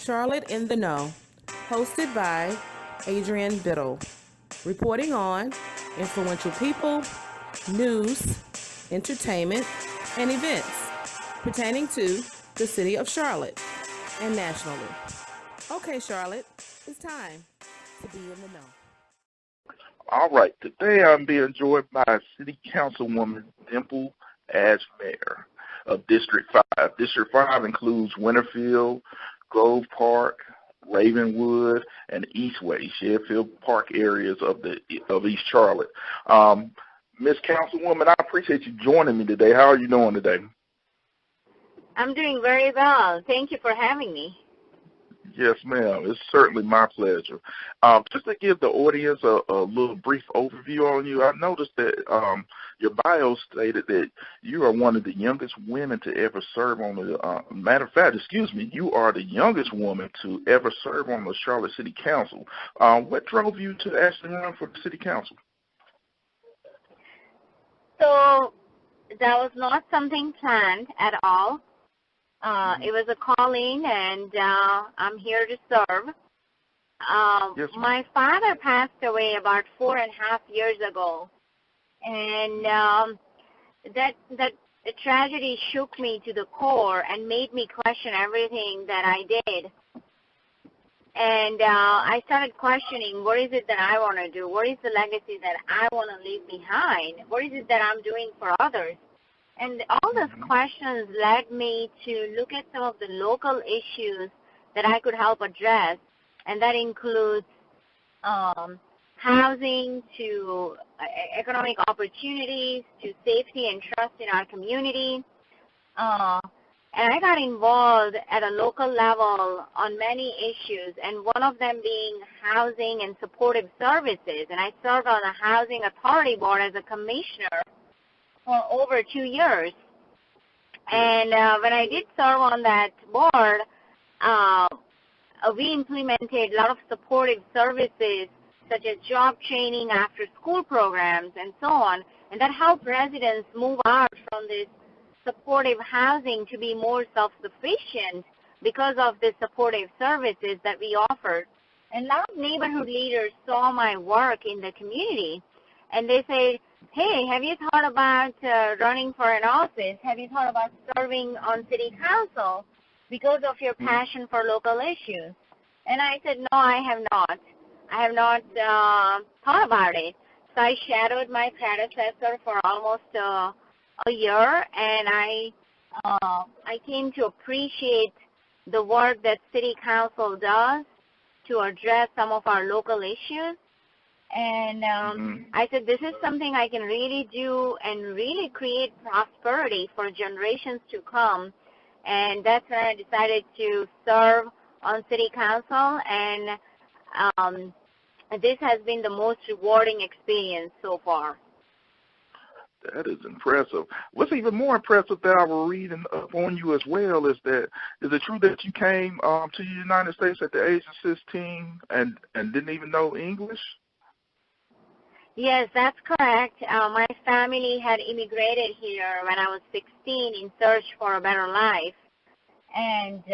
Charlotte in the Know, hosted by Adrienne Biddle, reporting on influential people, news, entertainment, and events pertaining to the city of Charlotte and nationally. Okay, Charlotte, it's time to be in the know. All right, today I'm being joined by City Council Woman Dimples Ajmera of District 5. District 5 includes Winterfield, Grove Park, Ravenwood, and Eastway, Sheffield Park areas of East Charlotte. Miss Councilwoman, I appreciate you joining me today. How are you doing today? I'm doing very well. Thank you for having me. Yes, ma'am. It's certainly my pleasure. Just to give the audience a little brief overview on you, I noticed that your bio stated that you are one of the youngest women to ever serve on the, matter of fact, you are the youngest woman to ever serve on the Charlotte City Council. What drove you to actually run for the City Council? So that was not something planned at all. It was a calling, and I'm here to serve. Yes, my father passed away about 4.5 years ago, and that tragedy shook me to the core and made me question everything that I did. And I started questioning, what is it that I want to do? What is the legacy that I want to leave behind? What is it that I'm doing for others? And all those questions led me to look at some of the local issues that I could help address, and that includes housing, to economic opportunities, to safety and trust in our community. And I got involved at a local level on many issues, and one of them being housing and supportive services. And I served on the Housing Authority Board as a commissioner for over 2 years. And when I did serve on that board, we implemented a lot of supportive services such as job training, after-school programs, and so on. And that helped residents move out from this supportive housing to be more self-sufficient because of the supportive services that we offered. And a lot of neighborhood leaders saw my work in the community, and they said, hey, have you thought about running for an office? Have you thought about serving on city council because of your passion for local issues? And I said, no, I have not. I have not thought about it. So I shadowed my predecessor for almost a year, and I came to appreciate the work that city council does to address some of our local issues. And I said, this is something I can really do and really create prosperity for generations to come. And that's when I decided to serve on city council, and this has been the most rewarding experience so far. That is impressive. What's even more impressive that I was reading up on you as well is it true that you came to the United States at the age of 16 and didn't even know English? Yes, that's correct. My family had immigrated here when I was 16 in search for a better life. And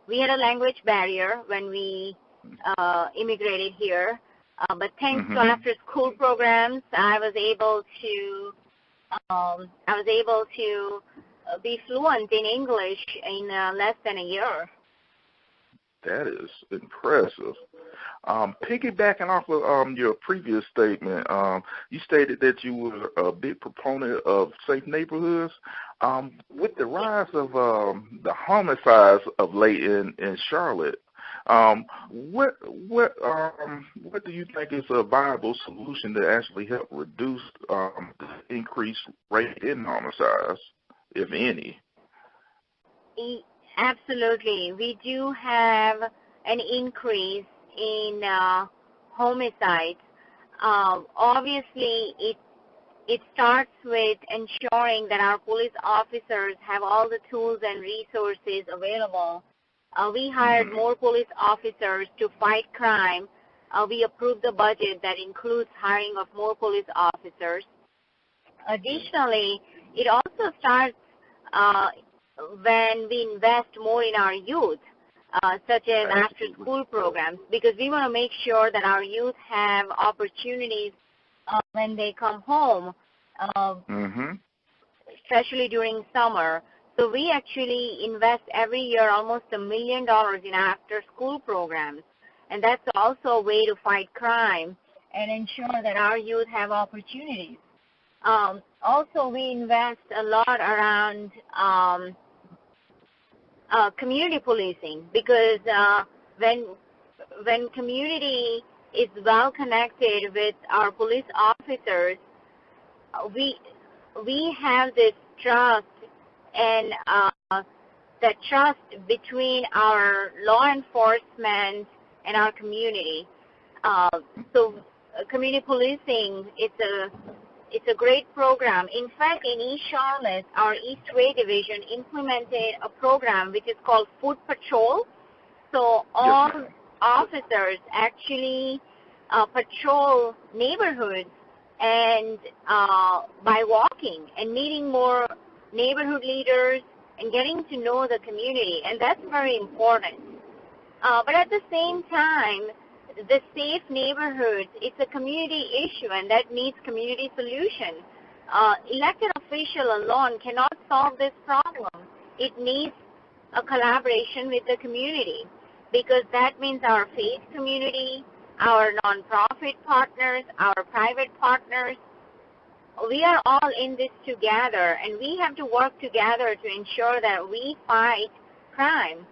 we had a language barrier when we immigrated here. But thanks to after-school programs, I was able to be fluent in English in less than a year. That is impressive. Piggybacking off of your previous statement, you stated that you were a big proponent of safe neighborhoods. With the rise of the homicides of late in Charlotte, what do you think is a viable solution to actually help reduce the increased rate in homicides, if any? Absolutely. We do have an increase in homicides. Obviously, it starts with ensuring that our police officers have all the tools and resources available. We hired more police officers to fight crime. We approved the budget that includes hiring of more police officers. Additionally, it also starts when we invest more in our youth. such as after-school programs, because we want to make sure that our youth have opportunities when they come home, especially during summer. So we actually invest every year almost $1 million in after-school programs, and that's also a way to fight crime and ensure that our youth have opportunities. Also, we invest a lot around community policing, because when community is well connected with our police officers, we have this trust, and that trust between our law enforcement and our community. So community policing, it's a great program. In fact, in East Charlotte, our Eastway division implemented a program which is called Foot Patrol. So all officers actually patrol neighborhoods and by walking and meeting more neighborhood leaders and getting to know the community, and that's very important. But at the same time, the safe neighborhoods, it's a community issue, and that needs community solution. Elected official alone cannot solve this problem. It needs a collaboration with the community, because that means our faith community, our nonprofit partners, our private partners. We are all in this together, and we have to work together to ensure that we fight crime.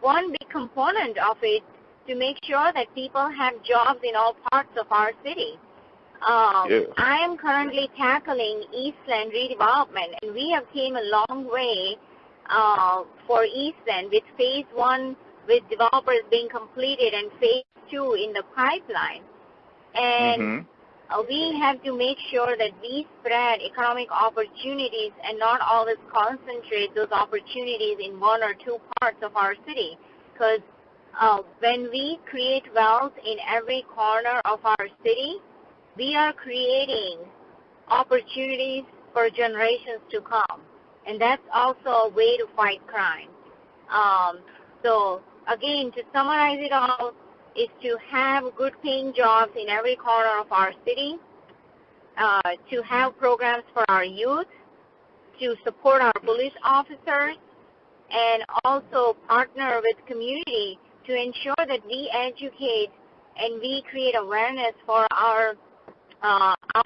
One big component of it to make sure that people have jobs in all parts of our city. I am currently tackling Eastland redevelopment, and we have came a long way for Eastland, with phase 1 with developers being completed and phase 2 in the pipeline. And we have to make sure that we spread economic opportunities and not always concentrate those opportunities in 1 or 2 parts of our city. Because when we create wealth in every corner of our city, we are creating opportunities for generations to come. And that's also a way to fight crime. So again, to summarize it all, is to have good paying jobs in every corner of our city, to have programs for our youth, to support our police officers, and also partner with community to ensure that we educate and we create awareness for our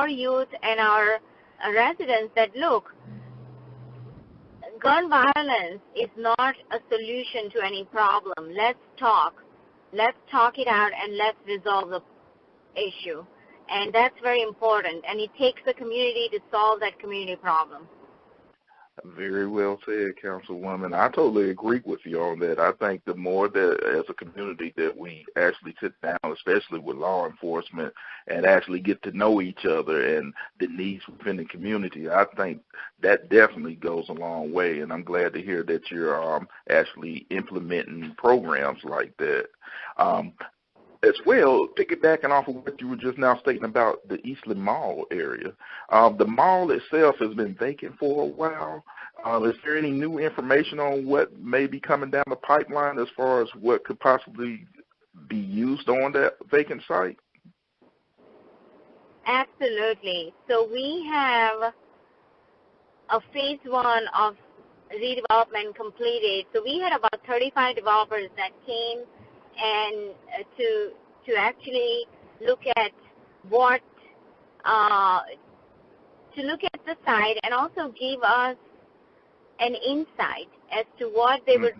youth and our residents that, look, gun violence is not a solution to any problem. Let's talk. Let's talk it out, and let's resolve the issue. And that's very important, and it takes the community to solve that community problem. Very well said, Councilwoman. I totally agree with you on that. I think the more that as a community that we actually sit down, especially with law enforcement, and actually get to know each other and the needs within the community, I think that definitely goes a long way. And I'm glad to hear that you're actually implementing programs like that. As well, piggybacking off of what you were just now stating about the Eastland Mall area, the mall itself has been vacant for a while. Is there any new information on what may be coming down the pipeline as far as what could possibly be used on that vacant site? Absolutely. So we have a phase 1 of redevelopment completed. So we had about 35 developers that came and to actually look at what to look at the site and also give us an insight as to what they would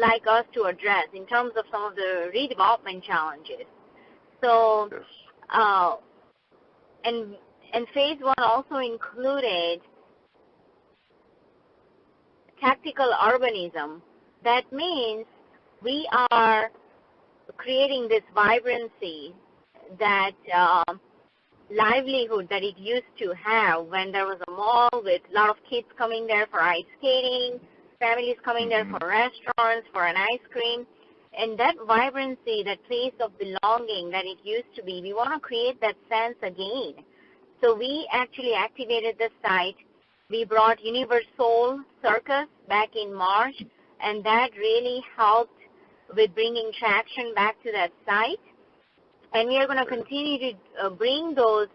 like us to address in terms of some of the redevelopment challenges. So and phase 1 also included tactical urbanism. That means we are creating this vibrancy, that livelihood that it used to have when there was a mall with a lot of kids coming there for ice skating, families coming there for restaurants, for an ice cream. And that vibrancy, that place of belonging that it used to be, we want to create that sense again. So we actually activated the site. We brought Universal Circus back in March and that really helped with bringing traction back to that site. And we are going to continue to bring those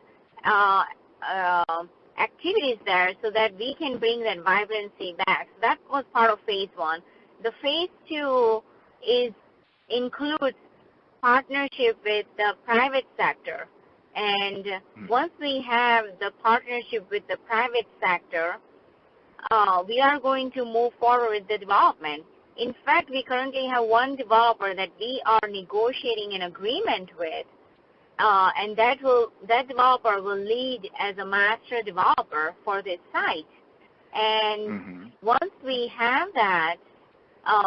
activities there so that we can bring that vibrancy back. So that was part of phase 1. The phase 2 includes partnership with the private sector. And once we have the partnership with the private sector, we are going to move forward with the development. In fact, we currently have one developer that we are negotiating an agreement with, and that developer will lead as a master developer for this site. And once we have that,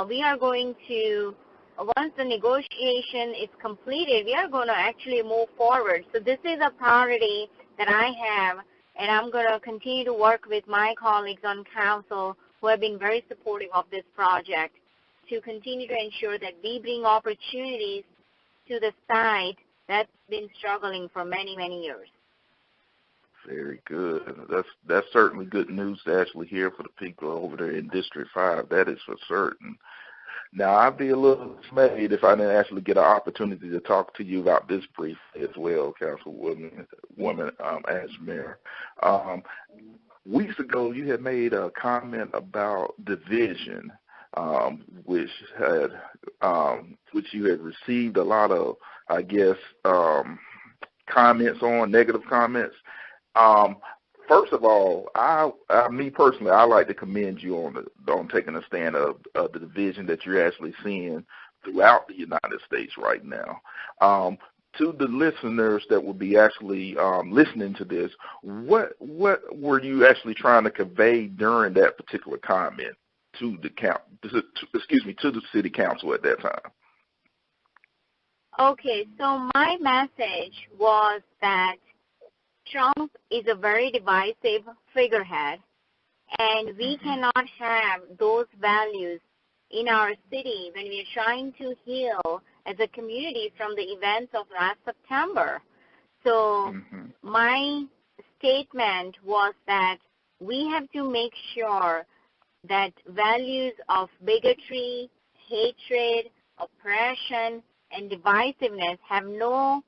we are going to, once the negotiation is completed, we are going to actually move forward. So this is a priority that I have, and I'm going to continue to work with my colleagues on council who have been very supportive of this project to continue to ensure that we bring opportunities to the site that's been struggling for many, many years. Very good. That's certainly good news to actually hear for the people over there in District 5. That is for certain. Now, I'd be a little dismayed if I didn't actually get an opportunity to talk to you about this briefly as well, Councilwoman Ajmera. Weeks ago, you had made a comment about division, which you had received a lot of, I guess, comments on, negative comments. First of all, me personally, I like to commend you on taking a stand of the division that you're actually seeing throughout the United States right now. To the listeners that will be actually listening to this, what were you actually trying to convey during that particular comment to the city council at that time? Okay, so my message was that Trump is a very divisive figurehead, and we cannot have those values in our city when we are trying to heal as a community from the events of last September. So my statement was that we have to make sure that values of bigotry, hatred, oppression, and divisiveness have no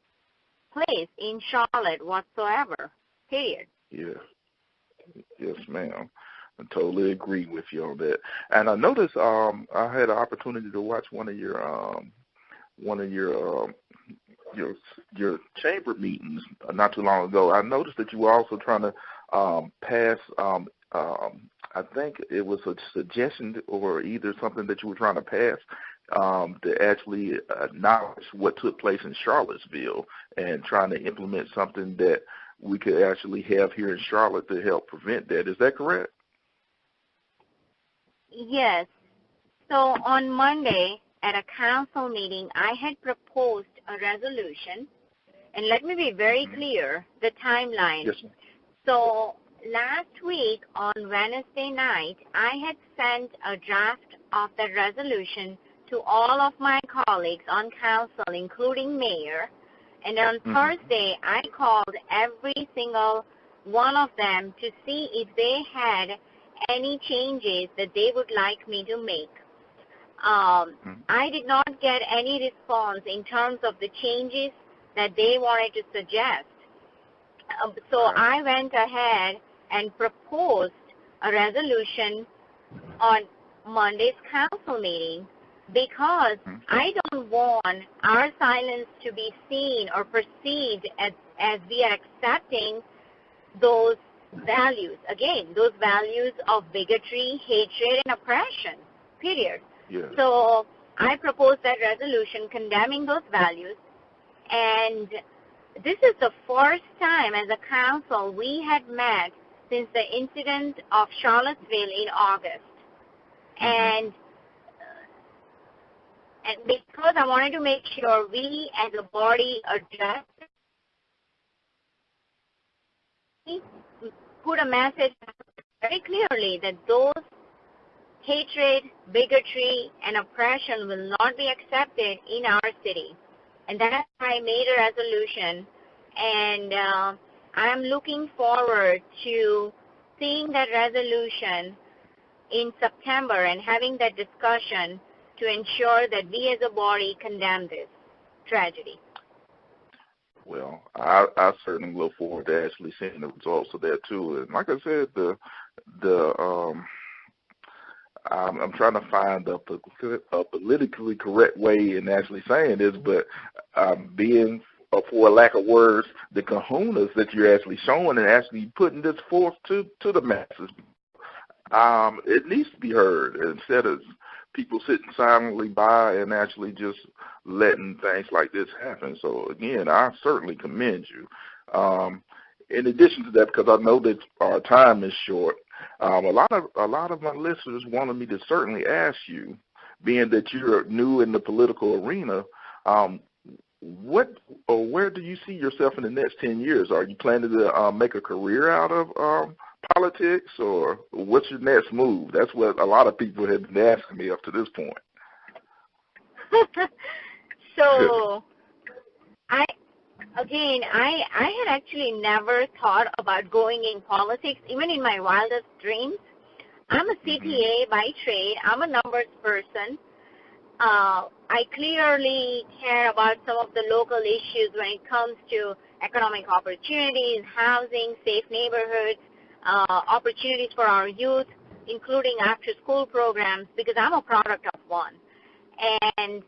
place in Charlotte whatsoever, period. Yes, ma'am. I totally agree with you on that. And I noticed I had an opportunity to watch one of your chamber meetings not too long ago. I noticed that you were also trying to pass. I think it was a suggestion or either something that you were trying to pass to actually acknowledge what took place in Charlottesville and trying to implement something that we could actually have here in Charlotte to help prevent that. Is that correct? Yes. So on Monday at a council meeting, I had proposed a resolution, and let me be very clear, the timeline. Yes, ma'am. So last week on Wednesday night, I had sent a draft of that resolution to all of my colleagues on council, including mayor, and on Thursday, I called every single one of them to see if they had any changes that they would like me to make. I did not get any response in terms of the changes that they wanted to suggest. So I went ahead and proposed a resolution on Monday's council meeting because I don't want our silence to be seen or perceived as we are accepting those values. Again, those values of bigotry, hatred, and oppression, period. Yes. So I proposed that resolution condemning those values, and this is the first time as a council we had met since the incident of Charlottesville in August. And because I wanted to make sure we as a body address, put a message very clearly that those hatred, bigotry, and oppression will not be accepted in our city. And that's why I made a resolution, and I'm looking forward to seeing that resolution in September and having that discussion to ensure that we as a body condemn this tragedy? Well, I certainly look forward to actually seeing the results of that too. And like I said, I'm trying to find a politically correct way in actually saying this, but being, for a lack of words, the kahunas that you're actually showing and actually putting this forth to the masses. It needs to be heard instead of people sitting silently by and actually just letting things like this happen. So again, I certainly commend you. In addition to that, because I know that our time is short, a lot of my listeners wanted me to certainly ask you, being that you're new in the political arena, what or where do you see yourself in the next 10 years? Are you planning to make a career out of politics, or what's your next move? That's what a lot of people have been asking me up to this point. So, I had actually never thought about going in politics, even in my wildest dreams. I'm a CPA by trade. I'm a numbers person. I clearly care about some of the local issues when it comes to economic opportunities, housing, safe neighborhoods, opportunities for our youth, including after-school programs, because I'm a product of one. And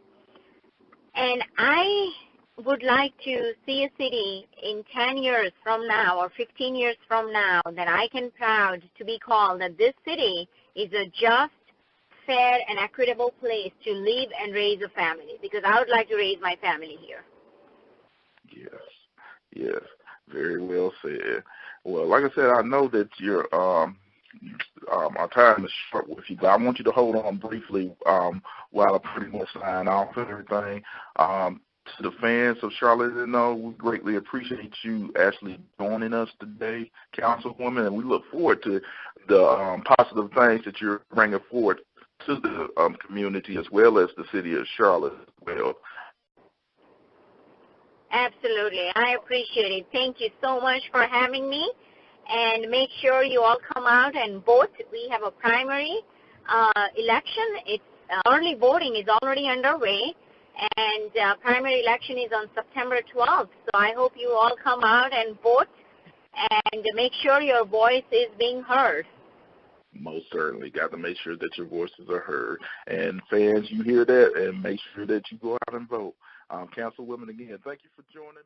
I would like to see a city in 10 years from now or 15 years from now that I can proud to be called that this city is a just, fair, and equitable place to live and raise a family, because I would like to raise my family here. Yes, very well said. Well, like I said, I know that your our time is short with you, but I want you to hold on briefly while I pretty much sign off and everything. To the fans of Charlotte, we greatly appreciate you actually joining us today, Councilwoman, and we look forward to the positive things that you're bringing forward to the community as well as the city of Charlotte as well. Absolutely. I appreciate it. Thank you so much for having me. And make sure you all come out and vote. We have a primary election. It's early voting is already underway, and primary election is on September 12th. So I hope you all come out and vote and make sure your voice is being heard. Most certainly. Got to make sure that your voices are heard. And fans, you hear that, and make sure that you go out and vote. Councilwoman, again, thank you for joining me.